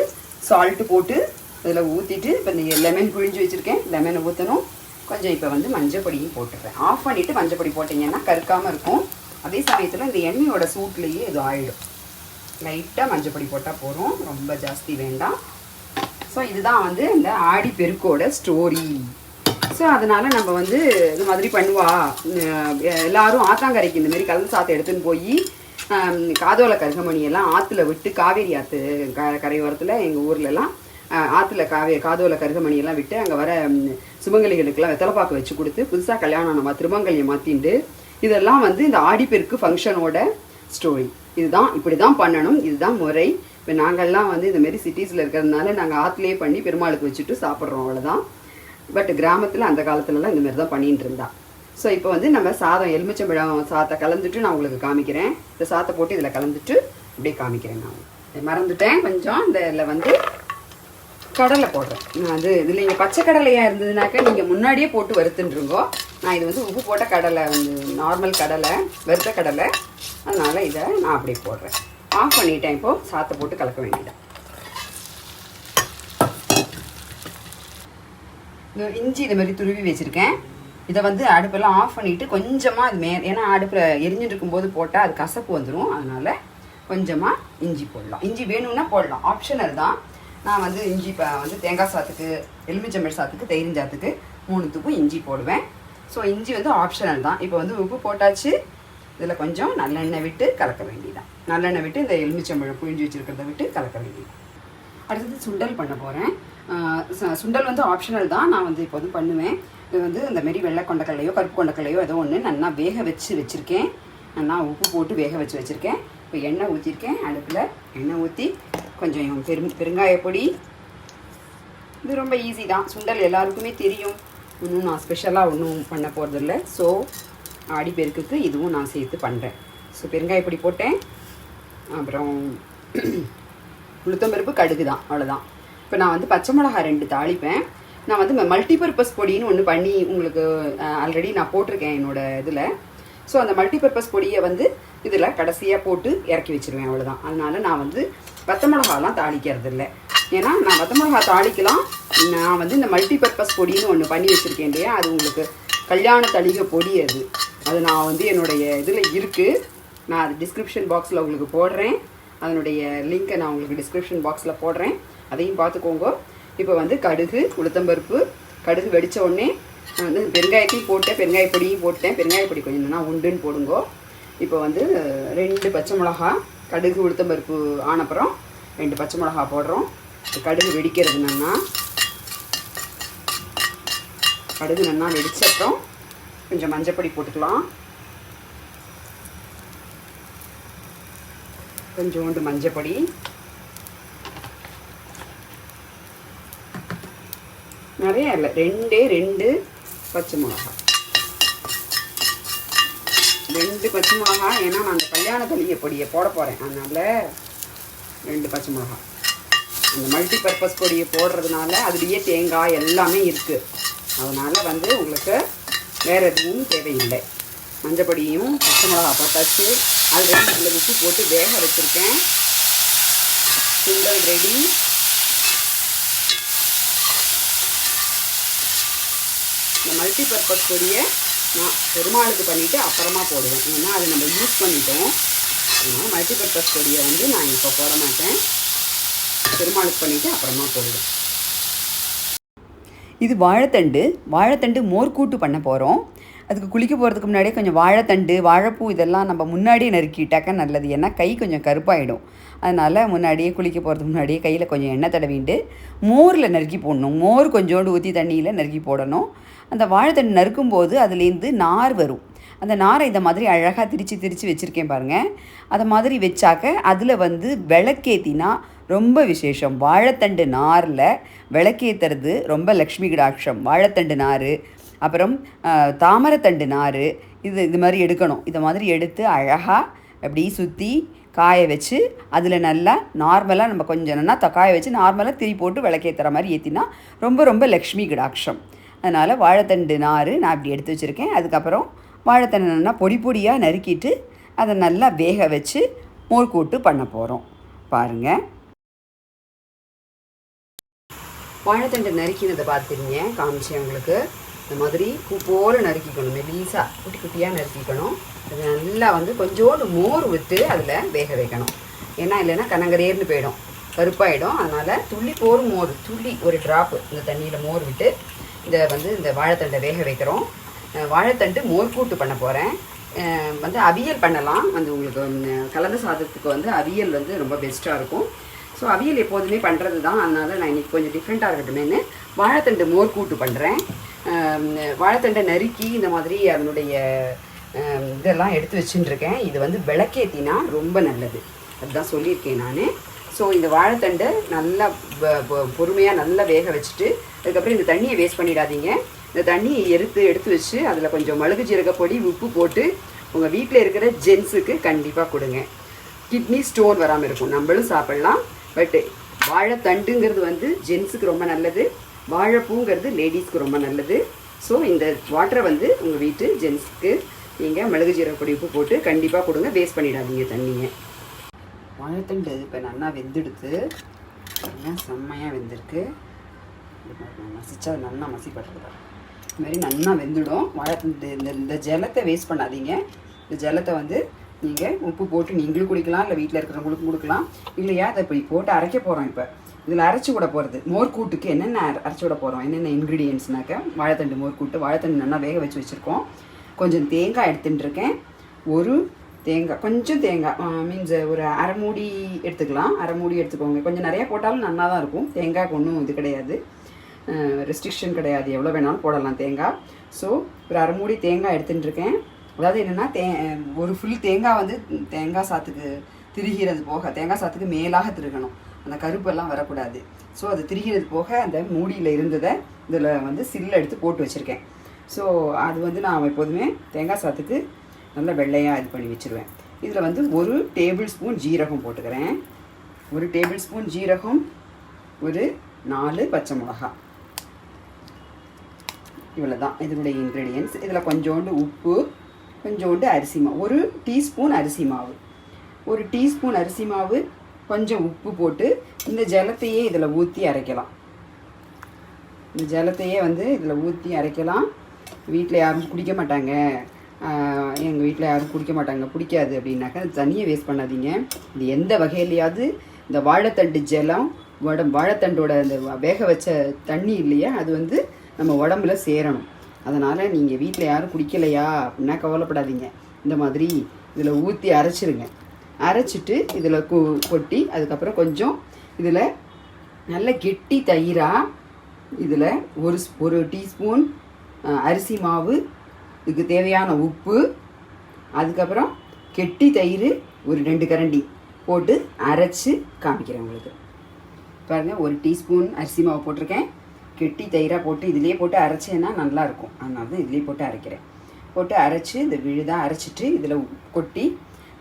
சால்ட்டு போட்டு இதில் ஊற்றிட்டு இப்போ இந்த லெமன் புழிஞ்சு வச்சுருக்கேன், லெமனை ஊற்றணும். கொஞ்சம் இப்போ வந்து மஞ்சள் பொடியும் போட்டுடுறேன். ஆஃப் பண்ணிவிட்டு மஞ்சள் பொடி போட்டிங்கன்னா கருக்காமல் இருக்கும். அதே சமயத்தில் இந்த எண்ணெயோட சூட்லேயே இது ஆகிடும். லைட்டாக மஞ்சள் பொடி போட்டால் போதும், ரொம்ப ஜாஸ்தி வேண்டாம். ஸோ இதுதான் வந்து இந்த ஆடி பெருக்கோட ஸ்டோரி. ஸோ அதனால் நம்ம வந்து இது மாதிரி பண்ணுவா. எல்லோரும் ஆத்தாங்கரைக்கு இந்தமாரி கலந்து சாத்தை எடுத்துன்னு போய் காதோல கருகமணியெல்லாம் ஆற்றுல விட்டு, காவேரி ஆற்று கரையோரத்தில் எங்கள் ஊர்லலாம் ஆற்றுல காதோல கருகமணியெல்லாம் விட்டு அங்கே வர சுமங்கலிகளுக்கெல்லாம் வெத்தலைப்பாக்கு வச்சு கொடுத்து புதுசாக கல்யாணம் நம்ம திருமங்கலியை மாற்றிண்டு, இதெல்லாம் வந்து இந்த ஆடிப்பெருக்கு ஃபங்க்ஷனோட ஸ்டோரி. இதுதான், இப்படி தான் பண்ணணும், இதுதான் முறை. இப்போ நாங்கள்லாம் வந்து இந்தமாரி சிட்டிஸில் இருக்கிறதுனால நாங்கள் ஆற்றுலேயே பண்ணி பெருமாளுக்கு வச்சுட்டு சாப்பிட்றோம், அவ்வளோதான். பட் கிராமத்தில் அந்த காலத்துலலாம் இந்தமாரி தான் பண்ணிகிட்டு இருந்தா. ஸோ இப்போ வந்து நம்ம சாதம் எலுமிச்சம்பழம் சாத்தை கலந்துட்டு நான் உங்களுக்கு காமிக்கிறேன். இந்த சாத்தை போட்டு இதில் கலந்துட்டு அப்படியே காமிக்கிறேன். நான் மறந்துட்டேன் கொஞ்சம். இதில் வந்து கடலை போடுறேன் நான். அது இதில் நீங்கள் பச்சை கடலையாக இருந்ததுனாக்கா நீங்கள் முன்னாடியே போட்டு வறுத்துட்டுருங்கோ. நான் இது வந்து உப்பு போட்ட கடலை, வந்து நார்மல் கடலை, வறுத்த கடலை. அதனால் இதை நான் அப்படியே போடுறேன். ஆஃப் பண்ணிட்டேன். இப்போது சாத்தை போட்டு கலக்க வேண்டியதான். இஞ்சி இது மாதிரி துருவி வச்சுருக்கேன். இதை வந்து அடுப்பெல்லாம் ஆஃப் பண்ணிவிட்டு கொஞ்சமாக அது ஏன்னா அடுப்பில் எரிஞ்சுட்டு இருக்கும்போது போட்டால் அது கசப்பு வந்துடும். அதனால் கொஞ்சமாக இஞ்சி போடலாம். இஞ்சி வேணும்னா போடலாம், ஆப்ஷனல் தான். நான் வந்து இஞ்சி இப்போ வந்து தேங்காய் சாத்துக்கு, எலுமிச்சம்பழ சாத்துக்கு, தயிர் சாத்துக்கு 3த்துக்கும் இஞ்சி போடுவேன். ஸோ இஞ்சி வந்து ஆப்ஷனல் தான். இப்போ வந்து உப்பு போட்டாச்சு. இதில் கொஞ்சம் நல்லெண்ணெய் விட்டு கலக்க வேண்டியதான். நல்லெண்ணெய் விட்டு இந்த எலுமிச்சம்பழம் புழிஞ்சு வச்சுருக்கிறத விட்டு கலக்க வேண்டியது. அடுத்தது சுண்டல் பண்ண போகிறேன். சுண்டல் வந்து ஆப்ஷனல் தான். நான் வந்து இப்போ வந்து பண்ணுவேன். இது வந்து இந்தமாரி வெள்ளை கொண்டக்கல்லையோ கருப்பு கொண்டக்கல்லையோ ஏதோ ஒன்று நல்லா வேக வச்சுருக்கேன். நல்லா உப்பு போட்டு வேக வச்சுருக்கேன். இப்போ எண்ணெய் ஊற்றிருக்கேன். அடுப்பில் எண்ணெய் ஊற்றி கொஞ்சம் பெருங்காயப்பொடி. இது ரொம்ப ஈஸி தான். சுண்டல் எல்லாருக்குமே தெரியும். இன்னும் நான் ஸ்பெஷலாக ஒன்றும் பண்ண போகிறதில்ல. ஸோ ஆடிப்பெருக்குக்கு இதுவும் நான் சேர்த்து பண்ணுறேன். ஸோ பெருங்காயப்பொடி போட்டேன். அப்புறம் உளுத்தம்பருப்பு, கடுகு தான், அவ்வளோதான். இப்போ நான் வந்து பச்சை மிளகா 2 தாளிப்பேன். நான் வந்து மல்டிபர்பஸ் பொடின்னு ஒன்று பண்ணி உங்களுக்கு ஆல்ரெடி நான் போட்டிருக்கேன் என்னோடய இதில். ஸோ அந்த மல்டிபர்பஸ் பொடியை வந்து இதில் கடைசியாக போட்டு இறக்கி வச்சுருவேன், அவ்வளோதான். அதனால் நான் வந்து பச்சை மிளகாலாம் தாளிக்கிறது இல்லை. ஏன்னா நான் பச்சை மிளகா தாளிக்கலாம். நான் வந்து இந்த மல்டிபர்பஸ் பொடின்னு ஒன்று பண்ணி வச்சுருக்கேன் இல்லையா, அது உங்களுக்கு கல்யாண தளிகை பொடி. அது நான் வந்து என்னுடைய இதில் இருக்குது. நான் அது டிஸ்கிரிப்ஷன் பாக்ஸில் உங்களுக்கு போடுறேன். அதனுடைய லிங்க்கை நான் உங்களுக்கு டிஸ்கிரிப்ஷன் பாக்ஸில் போடுறேன், அதையும் பார்த்துக்கோங்க. இப்போ வந்து கடுகு, உளுத்தம்பருப்பு, கடுகு வெடித்த உடனே நான் வந்து பெருங்காயத்தையும் போட்டேன், பெருங்காயப்பொடியும் போட்டேன். பெருங்காயப்பொடி கொஞ்சம் என்னன்னா உண்டுன்னு போடுங்கோ. இப்போ வந்து 2 பச்சை மிளகா, கடுகு உளுத்தம்பருப்பு ஆனப்புறம் 2 பச்சை மிளகா போடுறோம். கடுகு வெடிக்கிறது என்னன்னா, கடுகு நல்லா வெடிச்சப்புறம் கொஞ்சம் மஞ்சப்பொடி போட்டுக்கலாம். கொஞ்சோண்டு மஞ்சப்பொடி, நிறைய இல்லை, 2 பச்சை மிளகா. 2 பச்சை மிளகா. ஏன்னா நான் அந்த கல்யாண தளிகை பொடியை போட போகிறேன், அதனால் 2 பச்சை மிளகா. அந்த மல்டிபர்பஸ் பொடியை போடுறதுனால அதுலேயே தேங்காய் எல்லாமே இருக்குது. அதனால் வந்து உங்களுக்கு வேறு எதுவும் தேவையில்லை. மஞ்சப்பொடியும் பச்சை மிளகா போட்டாச்சு. ஆல்ரெடி இதில் உப்பு போட்டு வேக வச்சுருக்கேன். சுண்டல் ரெடி. இந்த மல்டிபர்பஸ் பொடியை நான் பெருமாளுக்கு பண்ணிவிட்டு அப்புறமா போடுவேன். ஏன்னா அது நம்ம யூஸ் பண்ணிட்டோம். அதனால் மல்டிபர்பஸ் பொடியை வந்து நான் இப்போ போட மாட்டேன், பெருமாளுக்கு பண்ணிவிட்டு அப்புறமா போடுவேன். இது வாழைத்தண்டு மோர் கூட்டு பண்ண போகிறோம். அதுக்கு குளிக்க போகிறதுக்கு முன்னாடியே கொஞ்சம் வாழைத்தண்டு, வாழைப்பூ இதெல்லாம் நம்ம முன்னாடியே நறுக்கிட்டாக்க நல்லது. ஏன்னா கை கொஞ்சம் கருப்பாயிடும். அதனால் முன்னாடியே குளிக்க போகிறதுக்கு முன்னாடியே கையில் கொஞ்சம் எண்ணெய் தடவிட்டு மோரில் நறுக்கி போடணும். மோர் கொஞ்சோண்டு ஊற்றி தண்ணியில் நறுக்கி போடணும். அந்த வாழைத்தண்டு நறுக்கும்போது அதுலேருந்து நார் வரும். அந்த நாரை இந்த மாதிரி அழகாக திரித்து வச்சுருக்கேன் பாருங்கள். அதை மாதிரி வச்சாக்க அதில் வந்து விளக்கேற்றினா ரொம்ப விசேஷம். வாழைத்தண்டு நாரில் விளக்கேற்றுறது ரொம்ப லக்ஷ்மி கடாட்சம். வாழைத்தண்டு நார், அப்புறம் தாமரைத்தண்டு நார், இது மாதிரி எடுக்கணும். இதை மாதிரி எடுத்து அழகாக அப்படி சுற்றி காய வச்சு அதில் நல்லா நார்மலாக நம்ம கொஞ்சம் நல்லா காய வச்சு நார்மலாக திரி போட்டு விளக்கேற்றுற மாதிரி ஏற்றினா ரொம்ப லக்ஷ்மி கடாட்சம். அதனால் வாழைத்தண்டு நார் நான் இப்படி எடுத்து வச்சுருக்கேன். அதுக்கப்புறம் வாழைத்தண்டு நல்லா பொடியாக நறுக்கிட்டு அதை நல்லா வேக வச்சு மோர் கூட்டு பண்ண போகிறோம். பாருங்கள். வாழைத்தண்டை நறுக்கினதை பார்த்துருங்க, காமிச்சேன் உங்களுக்கு. இந்த மாதிரி பூ போல் நறுக்கிக்கணும், மெலிசாக குட்டி குட்டியாக நறுக்கிக்கணும். அது நல்லா வந்து கொஞ்சோண்டு மோர் விட்டு அதில் வேக வைக்கணும். ஏன்னா இல்லைன்னா கனங்கரேர்னு போயிடும், கருப்பாயிடும். அதனால் துள்ளி போரும் மோர், துள்ளி ஒரு ட்ராப்பு இந்த தண்ணியில் மோர் விட்டு இதை வந்து இந்த வாழைத்தண்டை வேக வைக்கிறோம். வாழைத்தண்டு மோர் கூட்டு பண்ண போகிறேன். வந்து அவியல் பண்ணலாம். வந்து உங்களுக்கு கலந்த சாதத்துக்கு வந்து அவியல் வந்து ரொம்ப பெஸ்ட்டாக இருக்கும். ஸோ அவியல் எப்போதுமே பண்ணுறது தான், அதனால் நான் இன்றைக்கி கொஞ்சம் டிஃப்ரெண்ட்டாக இருக்கட்டுமேனு வாழைத்தண்டு மோர் கூட்டு பண்ணுறேன். வாழைத்தண்டை நறுக்கி இந்த மாதிரி அதனுடைய இதெல்லாம் எடுத்து வச்சுட்டுருக்கேன். இது வந்து விளக்கேற்றினா ரொம்ப நல்லது, அதுதான் சொல்லியிருக்கேன் நான். ஸோ இந்த வாழைத்தண்டை நல்லா பொறுமையாக நல்லா வேக வச்சுட்டு அதுக்கப்புறம் இந்த தண்ணியை வேஸ்ட் பண்ணிடாதீங்க. இந்த தண்ணியை எடுத்து வச்சு அதில் கொஞ்சம் மிளகு ஜீரக பொடி உப்பு போட்டு உங்கள் வீட்டில் இருக்கிற ஜென்ஸுக்கு கண்டிப்பாக கொடுங்க. கிட்னி ஸ்டோன் வராமல் இருக்கும், நம்மளும் சாப்பிட்லாம். பட்டு வாழைத்தண்டுங்கிறது வந்து ஜென்ஸுக்கு ரொம்ப நல்லது, வாழைப்பூங்கிறது லேடிஸ்க்கு ரொம்ப நல்லது. ஸோ இந்த வாட்டரை வந்து உங்கள் வீட்டு ஜென்ஸுக்கு நீங்கள் மிளகு ஜீரக பொடி உப்பு போட்டு கண்டிப்பாக கொடுங்க, வேஸ்ட் பண்ணிடாதீங்க தண்ணியை. வாழைத்தண்டு இப்போ நல்லா வெந்தெடுத்து செம்மையாக வெந்திருக்கு. மசிச்சா நல்லா மசிப்படுறதா இது மாதிரி நல்லா வெந்துடும். வாழைத்தண்டு இந்த ஜலத்தை வேஸ்ட் பண்ணாதீங்க. இந்த ஜலத்தை வந்து நீங்கள் உப்பு போட்டு நீங்களும் குடிக்கலாம், இல்லை வீட்டில் இருக்கிறவங்களுக்கும் கொடுக்கலாம். இல்லையா அதை இப்படி போட்டு அரைக்க போகிறோம். இப்போ இதில் அரைச்சி விட போகிறது மோர் கூட்டுக்கு என்னென்ன அரைச்சி விட போகிறோம், என்னென்ன இன்க்ரீடியன்ட்ஸ்னாக்க வாழைத்தண்டு மோர் கூட்டு. வாழைத்தண்டு நல்லா வேக வச்சு வச்சுருக்கோம். கொஞ்சம் தேங்காய் எடுத்துட்டுருக்கேன். ஒரு தேங்காய், கொஞ்சம் தேங்காய் மீன்ஸ் ஒரு அரை மூடி எடுத்துக்கலாம். அரை மூடி எடுத்துக்கோங்க. கொஞ்சம் நிறையா போட்டாலும் நல்லா தான் இருக்கும். தேங்காய்க்கு ஒன்றும் இது கிடையாது, ரெஸ்ட்ரிக்ஷன் கிடையாது, எவ்வளோ வேணாலும் போடலாம் தேங்காய். ஸோ ஒரு அரை மூடி தேங்காய் எடுத்துட்டுருக்கேன். அதாவது என்னென்னா ஒரு ஃபுல் தேங்காய் வந்து தேங்காய் சாத்துக்கு திரிகிறது போக, தேங்காய் சாத்துக்கு மேலாக திருகணும், அந்த கருப்பெல்லாம் வரக்கூடாது. ஸோ அது திரிகிறது போக அந்த மூடியில் இருந்ததை இதில் வந்து சில்ல எடுத்து போட்டு வச்சுருக்கேன். ஸோ அது வந்து நான் எப்போதுமே தேங்காய் சாத்துக்கு நல்லா வெள்ளையாக இது பண்ணி வச்சுருவேன். இதில் வந்து ஒரு டேபிள் ஸ்பூன் ஜீரகம் போட்டுக்கிறேன். ஒரு டேபிள் ஸ்பூன் ஜீரகம், ஒரு 4 பச்சை மிளகா, இவ்வளோ தான் இதனுடைய இன்க்ரீடியன்ட்ஸ். இதில் கொஞ்சோண்டு உப்பு, கொஞ்சோண்டு அரிசி மாவு, ஒரு டீஸ்பூன் அரிசி மாவு, ஒரு டீஸ்பூன் அரிசி மாவு, கொஞ்சம் உப்பு போட்டு இந்த ஜலத்தையே இதில் ஊற்றி அரைக்கலாம். இந்த ஜலத்தையே வந்து இதில் ஊற்றி அரைக்கலாம். வீட்டில் யாரும் குடிக்க மாட்டாங்க, எங்கள் வீட்டில் யாரும் குடிக்க மாட்டாங்க, பிடிக்காது அப்படின்னாக்கா தண்ணியை வேஸ்ட் பண்ணாதீங்க. இது எந்த வகையிலையாவது இந்த வாழைத்தண்டு ஜலம் வாழைத்தண்டோட அந்த வேக வச்ச தண்ணி இல்லையா, அது வந்து நம்ம உடம்புல சேரணும். அதனால் நீங்கள் வீட்டில் யாரும் குடிக்கலையா அப்படின்னா கவலைப்படாதீங்க. இந்த மாதிரி இதில் ஊற்றி அரைச்சிருங்க. அரைச்சிட்டு இதில் கொட்டி அதுக்கப்புறம் கொஞ்சம் இதில் நல்ல கெட்டி தயிராக இதில் ஒரு டீஸ்பூன் அரிசி மாவு, இதுக்கு தேவையான உப்பு, அதுக்கப்புறம் கெட்டி தயிர் ஒரு 2 கரண்டி போட்டு அரைச்சி காமிக்கிறேன் உங்களுக்கு. பாருங்கள், ஒரு டீஸ்பூன் அரிசி மாவு போட்டிருக்கேன், கெட்டி தயிராக போட்டு இதிலே போட்டு அரைச்சேன்னா நல்லாயிருக்கும். அதனால தான் இதிலே போட்டு அரைக்கிறேன். போட்டு அரைச்சி இந்த விழுதாக அரைச்சிட்டு இதில் கொட்டி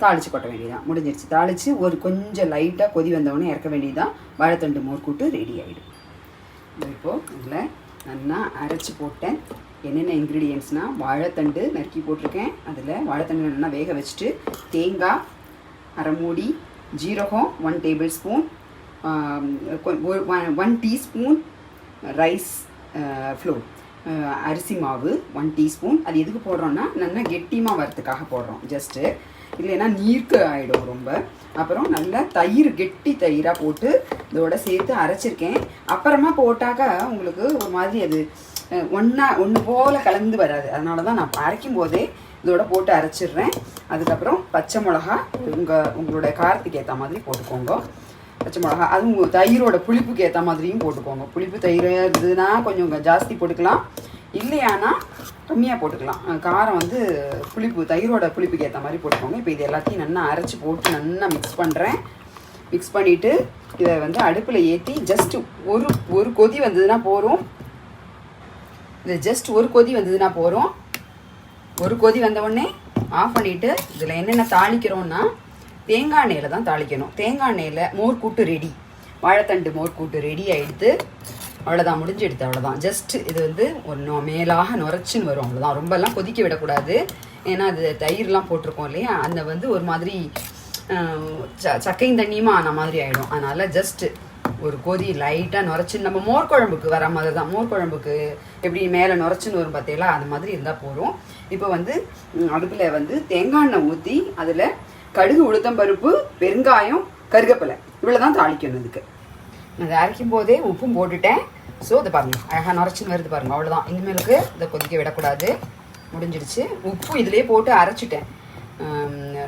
தாளித்து கொட்ட வேண்டியதான், முடிஞ்சிடுச்சு. தாளித்து ஒரு கொஞ்சம் லைட்டாக கொதி வந்தவொடனே இறக்க வேண்டியதான். வாழைத்தண்டு மோர் கூட்டு ரெடி ஆகிடும். இப்போது இதில் நல்லா அரைச்சி போட்டேன். என்னென்ன இன்க்ரீடியன்ட்ஸ்னால் வாழைத்தண்டு நறுக்கி போட்டிருக்கேன். அதில் வாழைத்தண்டு நல்லா வேக வச்சுட்டு தேங்காய் அரை மூடி, ஜீரகம் 1 table spoon, 1 teaspoon rice floor, அரிசி மாவு 1 டீஸ்பூன். அது எதுக்கு போடுறோன்னா நல்லா கெட்டிமாக வரத்துக்காக போடுறோம் ஜஸ்ட்டு, இல்லைன்னா நீர்க்கு ஆகிடும் ரொம்ப. அப்புறம் நல்லா தயிர், கெட்டி தயிராக போட்டு இதோட சேர்த்து அரைச்சிருக்கேன். அப்புறமா போட்டாக்கா உங்களுக்கு ஒரு மாதிரி அது ஒன்று போல் கலந்து வராது. அதனால தான் நான் அரைக்கும் போதே இதோட போட்டு அரைச்சிடுறேன். அதுக்கப்புறம் பச்சை மிளகா உங்களோட காரத்துக்கு ஏற்ற மாதிரி போட்டுக்கோங்க. பச்சை மிளகா அதுவும் தயிரோட புளிப்புக்கு ஏற்ற மாதிரியும் போட்டுக்கோங்க. புளிப்பு தயிர் இருந்ததுன்னா கொஞ்சம் ஜாஸ்தி போட்டுக்கலாம், இல்லையானா கம்மியாக போட்டுக்கலாம். காரம் வந்து தயிரோட புளிப்புக்கு ஏற்ற மாதிரி போட்டுக்கோங்க. இப்போ இது எல்லாத்தையும் நல்லா அரைச்சி போட்டு நல்லா மிக்ஸ் பண்ணுறேன். மிக்ஸ் பண்ணிவிட்டு இதை வந்து அடுப்பில் ஏற்றி ஜஸ்ட்டு ஒரு கொதி வந்ததுன்னா போகிறோம். இது ஜஸ்ட் ஒரு கொதி வந்ததுன்னா போகிறோம். ஒரு கொதி வந்தவுடனே ஆஃப் பண்ணிவிட்டு இதில் என்னென்ன தாளிக்கிறோன்னா தேங்காய் எண்ணெயில் தான் தாளிக்கணும். தேங்காய் எண்ணெயில் மோர் கூட்டு ரெடி, வாழைத்தண்டு மோர் கூட்டு ரெடி ஆகிடுது. அவ்வளோதான், முடிஞ்செடுத்து. அவ்வளோதான். ஜஸ்ட்டு இது வந்து ஒரு மேலாக நுரைச்சின்னு வரும், அவ்வளோதான். ரொம்பலாம் கொதிக்க விடக்கூடாது, ஏன்னா அது தயிர்லாம் போட்டிருக்கோம் இல்லையா, அந்த வந்து ஒரு மாதிரி சக்கையும் தண்ணியுமா ஆன மாதிரி ஆகிடும். அதனால் ஜஸ்ட்டு ஒரு கொதி லைட்டாக நுரைச்சி நம்ம மோர் குழம்புக்கு வர மாதிரி தான். மோர் குழம்புக்கு எப்படி மேலே நுரைச்சின்னு வரும் பார்த்தீங்களா, அது மாதிரி இருந்தால் போதும். இப்போ வந்து அடுப்பில் வந்து தேங்காய் எண்ணெய் ஊற்றி அதில் கடுகு, உளுத்தம்பருப்பு, பெருங்காயம், கருவேப்பிலை இவ்வளோ தான் தாளிக்கணும். இதுக்கு அதை அரைக்கும் போதே உப்பும் போட்டுட்டேன். ஸோ இதை பாருங்கள் அழகாக நுரைச்சின்னு வருது பாருங்கள். அவ்வளோதான், இனிமேலுக்கு இதை கொதிக்க விடக்கூடாது, முடிஞ்சிடுச்சு. உப்பு இதிலே போட்டு அரைச்சிட்டேன்.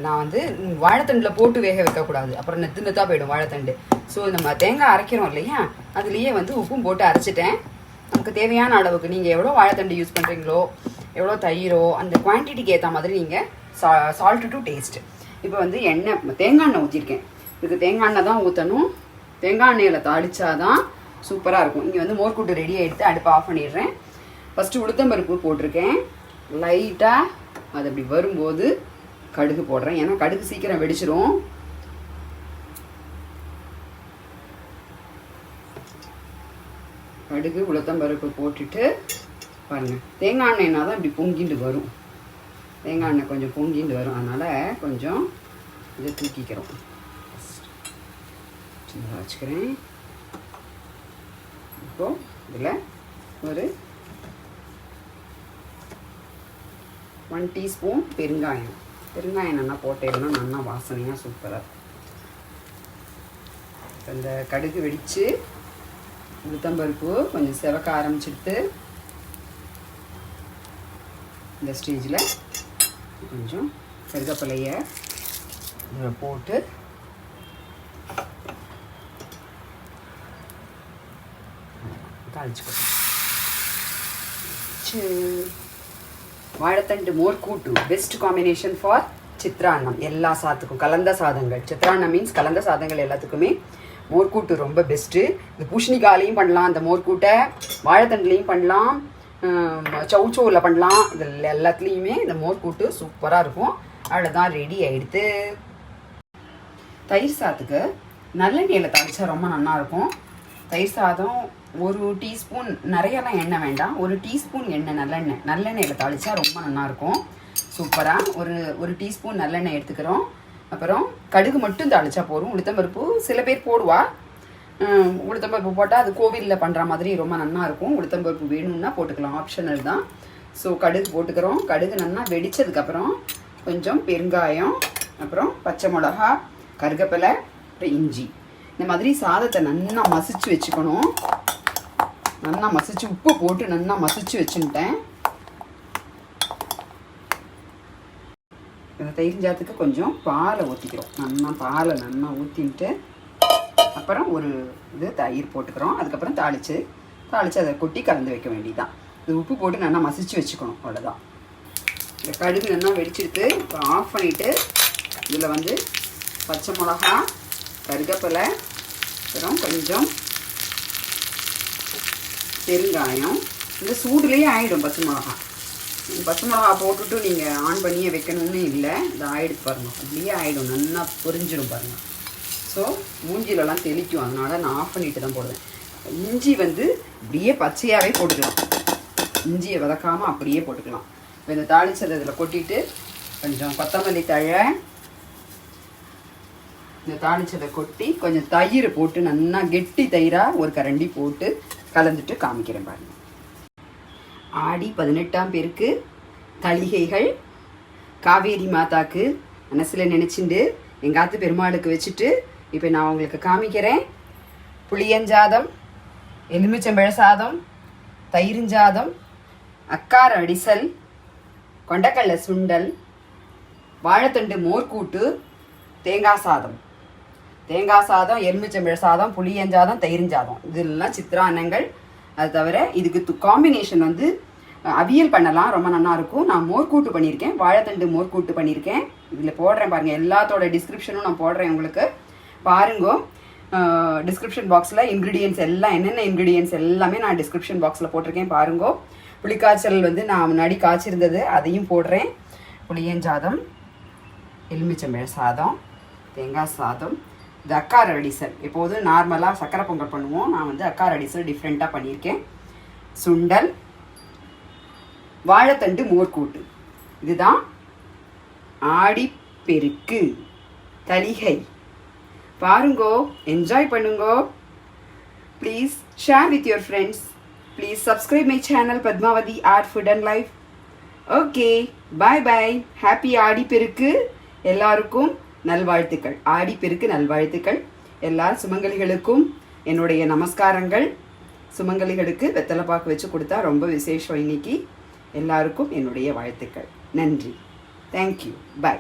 நான் வந்து வாழைத்தண்டில் போட்டு வேக வைக்கக்கூடாது, அப்புறம் நெத்து நெத்தாக போயிடும் வாழைத்தண்டு. ஸோ நம்ம தேங்காய் அரைக்கிறோம் இல்லையா, அதுலேயே வந்து உப்பும் போட்டு அரைச்சிட்டேன். நமக்கு தேவையான அளவுக்கு நீங்கள் எவ்வளோ வாழைத்தண்டு யூஸ் பண்ணுறீங்களோ, எவ்வளோ தயிரோ அந்த குவான்டிட்டிக்கு ஏற்ற மாதிரி நீங்கள் சால்ட்டு டு டேஸ்ட்டு. இப்போ வந்து தேங்காய் எண்ணெய் ஊற்றிருக்கேன். இதுக்கு தேங்காய் எண்ணெய் தான் ஊற்றணும். தேங்காய் எண்ணெயில் தாளிச்சாதான் சூப்பராக இருக்கும். இங்கே வந்து மோர்க்கூட்டு ரெடி ஆகிடுத்து, அடுப்பை ஆஃப் பண்ணிடுறேன். ஃபஸ்ட்டு உளுத்தம்பருப்பு போட்டிருக்கேன். லைட்டாக அது அப்படி வரும்போது கடுகு போடுறேன், ஏன்னா கடுகு சீக்கிரம் வெடிச்சிரும். கடுகு உளுத்தம்பருப்பு போட்டுட்டு பாருங்கள், தேங்காய் எண்ணெய்னா தான் இப்படி பொங்கிட்டு வரும். தேங்காய் எண்ணெய் கொஞ்சம் பொங்கிட்டு வரும், அதனால் கொஞ்சம் இதை தூக்கிக்கிறோம். சின்னதாக வச்சுக்கிறேன். இப்போது இதில் ஒரு 1 டீஸ்பூன் பெருங்காயம். பெருங்காயம் நல்லா போட்டேன்னா நல்லா வாசனையாக சூப்பராக. இந்த கடுகு வெடித்து உளுத்தம்பருப்பு கொஞ்சம் செவக்க ஆரம்பிச்சுட்டு இந்த ஸ்டேஜில் கொஞ்சம் கருவேப்பிலையை இதில் போட்டு தாளிச்சுக்கணும். வாழைத்தண்டு மோர் கூட்டு பெஸ்ட் காம்பினேஷன் ஃபார் சித்ரான்னம். எல்லா சாதத்துக்கும் கலந்த சாதங்கள், சித்ரான்னம் மீன்ஸ் கலந்த சாதங்கள் எல்லாத்துக்குமே மோர்க்கூட்டு ரொம்ப பெஸ்ட்டு. இந்த பூஷணிக்காலையும் பண்ணலாம், அந்த மோர்க்கூட்டை வாழைத்தண்டுலேயும் பண்ணலாம், சவுச்சோவில் பண்ணலாம். இதில் எல்லாத்துலேயுமே இந்த மோர்க்கூட்டு சூப்பராக இருக்கும். அவ்வளோதான், ரெடி ஆகிடுது. தயிர் சாதத்துக்கு நல்லெண்ணெயில் தாளிச்சா ரொம்ப நல்லாயிருக்கும். தயிர் சாதம் 1 டீஸ்பூன், நிறையலாம் எண்ணெய் வேண்டாம், 1 டீஸ்பூன் எண்ணெய் நல்லெண்ணெயில் தாளிச்சா ரொம்ப நல்லாயிருக்கும் சூப்பராக. ஒரு டீஸ்பூன் நல்லெண்ணெய் எடுத்துக்கிறோம். அப்புறம் கடுகு மட்டும் தாளிச்சா போதும். உளுத்தம்பருப்பு சில பேர் போடுவா, உளுத்தம்பருப்பு போட்டால் அது கோவிலில் பண்ணுற மாதிரி ரொம்ப நல்லாயிருக்கும். உளுத்தம்பருப்பு வேணும்னா போட்டுக்கலாம், ஆப்ஷனல் தான். ஸோ கடுகு போட்டுக்கிறோம். கடுகு நல்லா வெடித்ததுக்கப்புறம் கொஞ்சம் பெருங்காயம், அப்புறம் பச்சை மிளகா, கருவேப்பிலை, அப்புறம் இஞ்சி. இந்த மாதிரி சாதத்தை நல்லா மசிச்சு வச்சுக்கணும். நல்லா மசிச்சு உப்பு போட்டு நல்லா மசிச்சு வச்சுட்டேன். இந்த தயிர் சாதத்துக்கு கொஞ்சம் பாலை ஊற்றிக்கிறோம். பாலை நல்லா ஊற்றிட்டு அப்புறம் ஒரு இது தயிர் போட்டுக்கிறோம். அதுக்கப்புறம் தாளித்து அதை கொட்டி கலந்து வைக்க வேண்டியதுதான். இது உப்பு போட்டு நல்லா மசிச்சு வச்சுக்கணும், அவ்வளோதான். இந்த கடுகு நல்லா வெடிச்சிடுத்து. இப்போ ஆஃப் பண்ணிவிட்டு இதில் வந்து பச்சை மிளகா, கருவேப்பிலை, அப்புறம் கொஞ்சம் பெருங்காயம். இந்த சூடுலேயே ஆகிடும் பச்சை மிளகா. பச்சை மிளகா போட்டுட்டு நீங்கள் ஆன் பண்ணியே வைக்கணும்னு இல்லை, இது ஆகிடுது பாருங்கள், அப்படியே ஆகிடும், நல்லா பொரிஞ்சிடும் பாருங்கள். ஸோ மூஞ்சிலெலாம் தெளிக்கும், அதனால் நான் ஆஃப் பண்ணிட்டு தான் போடுவேன். இஞ்சி வந்து இப்படியே பச்சையாகவே போட்டுக்கலாம், இஞ்சியை வதக்காமல் அப்படியே போட்டுக்கலாம். இப்போ இந்த தாளிச்சதை இதில் கொட்டிட்டு கொஞ்சம் கொத்தமல்லி தழை, இந்த தாளிச்சதை கொட்டி கொஞ்சம் தயிர் போட்டு நல்லா கெட்டி தயிராக ஒரு கரண்டி போட்டு கலந்துட்டு காமிக்கிறேன் பாருங்கள். ஆடி 18ஆம் பேருக்கு தளிகைகள் காவேரி மாதாக்கு மனசில் நினச்சிண்டு எங்கள் ஆத்து பெருமாளுக்கு வச்சுட்டு இப்போ நான் உங்களுக்கு காமிக்கிறேன். புளியஞ்சாதம், எலுமிச்சம்பழ சாதம், தயிரிஞ்சாதம், அக்கார அடிசல், கொண்டக்கடலை சுண்டல், வாழைத்தண்டு மோர்க்கூட்டு, தேங்காய் சாதம், எலுமிச்சம்பழ சாதம், புளியஞ்சாதம், தயிரிஞ்சாதம், இதெல்லாம் சித்ரான்னங்கள். அது தவிர இதுக்கு காம்பினேஷன் வந்து அவியல் பண்ணலாம், ரொம்ப நல்லாயிருக்கும். நான் மோர்க்கூட்டு பண்ணியிருக்கேன், வாழைத்தண்டு மோர்க்கூட்டு பண்ணியிருக்கேன். இதில் போடுறேன் பாருங்கள், எல்லாத்தோட டிஸ்கிரிப்ஷனும் நான் போடுறேன் உங்களுக்கு பாருங்க. டிஸ்கிரிப்ஷன் பாக்ஸில் இன்க்ரீடியன்ஸ் எல்லாம் என்னென்ன இன்க்ரீடியன்ஸ் எல்லாமே நான் டிஸ்கிரிப்ஷன் பாக்ஸில் போட்டிருக்கேன் பாருங்க. புளிக்காய்ச்சல் வந்து நான் முன்னாடி காய்ச்சிருந்தது, அதையும் போடுறேன். புளியஞ்சாதம், எலுமிச்சம்பழ சாதம், தேங்காய் சாதம், இது அக்கார அடிசல். எப்போதும் நார்மலாக சக்கரை பொங்கல் பண்ணுவோம், நான் வந்து அக்கார அடிசல் டிஃப்ரெண்ட்டாக பண்ணியிருக்கேன். சுண்டல், வாழைத்தண்டு மோர்க்கூட்டு. இதுதான் ஆடிப்பெருக்கு தளிகை. பாருங்கோ, என்ஜாய் பண்ணுங்கோ. Please share with your friends. Please subscribe my channel Padmavati Art Food and Life. Okay, bye bye. Happy Aadi Perukku. எல்லாருக்கும் நல்வாழ்த்துக்கள். ஆடி பெருக்கு நல்வாழ்த்துக்கள். எல்லா சுமங்கலிகளுக்கும் என்னுடைய நமஸ்காரங்கள். சுமங்கலிகளுக்கு வெத்தலை பாக்கு வச்சு கொடுத்தா ரொம்ப விசேஷம் இன்னைக்கு. எல்லாருக்கும் என்னுடைய வாழ்த்துக்கள். நன்றி. Thank you. Bye.